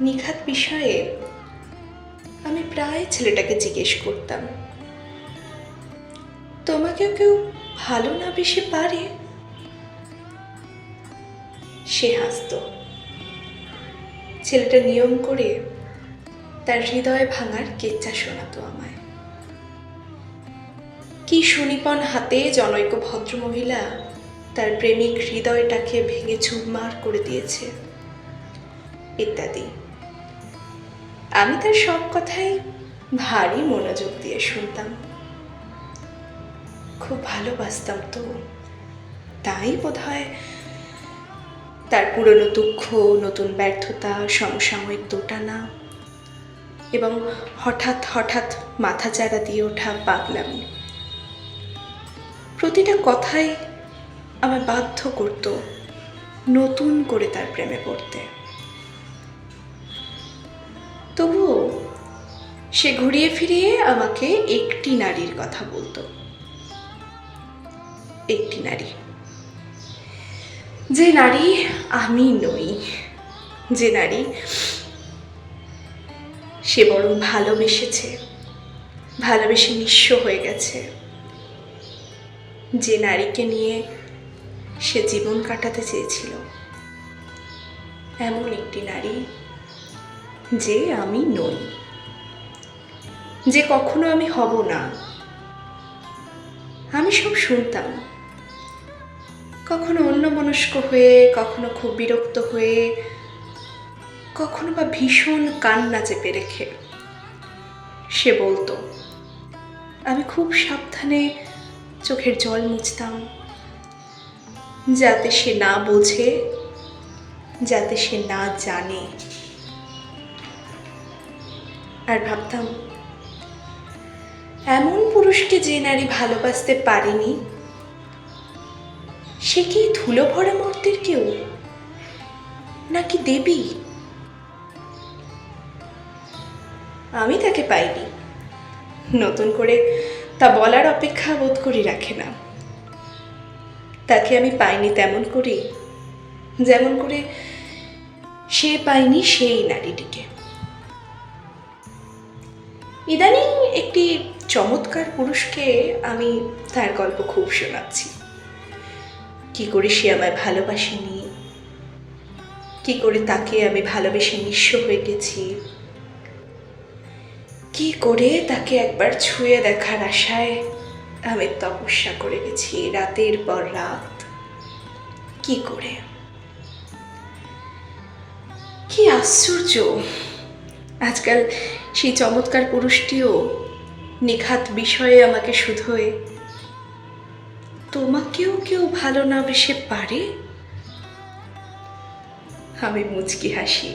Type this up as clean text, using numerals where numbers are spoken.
নিখাত বিষয়ে আমি প্রায় ছেলেটাকে জিজ্ঞেস করতাম, তোমাকেও কেউ ভালো না বেশি পারে? সে হাসত। ছেলেটা নিয়ম করে তার হৃদয় ভাঙার কেচ্চা শোনাতো আমায়। কি সুনিপন হাতে জনৈক ভদ্রমহিলা তার প্রেমিক হৃদয়টাকে ভেঙে চুরমার করে দিয়েছে, ইত্যাদি। আমি তার সব কথাই ভারী মনোযোগ দিয়ে শুনতাম। খুব ভালোবাসতাম তো, তাই বোধহয় তার পুরনো দুঃখ, নতুন ব্যর্থতা, সমসাময়িক দোটানা এবং হঠাৎ হঠাৎ মাথাচাড়া দিয়ে ওঠা পাগলামি, প্রতিটা কথাই আমায় বাধ্য করত নতুন করে তার প্রেমে পড়তে। তবুও সে ঘুরিয়ে ফিরিয়ে আমাকে একটি নারীর কথা বলতো। একটি নারী, যে নারী আমি নই, যে নারী সে বরং ভালোবেসেছে, ভালোবেসে নিঃস্ব হয়ে গেছে, যে নারীকে নিয়ে সে জীবন কাটাতে চেয়েছিল, এমন একটি নারী যে আমি নই, যে কখনো আমি হব না। আমি সব শুনতাম, কখনো অন্যমনস্ক হয়ে, কখনো খুব বিরক্ত হয়ে, কখনো বা ভীষণ কান্না চেপে রেখে। সে বলতো, আমি খুব সাবধানে চোখের জল মুছতাম, যাতে সে না বোঝে, যাতে সে না জানে। আর ভাবতাম, এমন পুরুষকে যে নারী ভালোবাসতে পারেনি, সে কি ধুলো ভরা মর্তের কেউ, নাকি দেবী? আমি তাকে পাইনি, নতুন করে তা বলার অপেক্ষা বোধ করি রাখে না। তাকে আমি পাইনি তেমন করে, যেমন করে সে পায়নি সেই নারীটিকে। ইদানিং একটি চমৎকার পুরুষকে আমি তার গল্প খুব শোনাচ্ছি। কি করে সে আমায় ভালোবাসেনি, কি করে তাকে আমি ভালোবেসে নিঃস্ব হয়ে গেছি, কি করে তাকে একবার ছুঁয়ে দেখার আশায় আমি তপস্যা করে গেছি রাতের পর রাত। কি করে, কি আশ্চর্য, আজকাল সেই চমৎকার পুরুষটিও নিখাত বিষয়ে আমাকে শুধোয়, তোমাকেও কেউ ভালো না বেশে পারে? আমি মুচকি হাসি।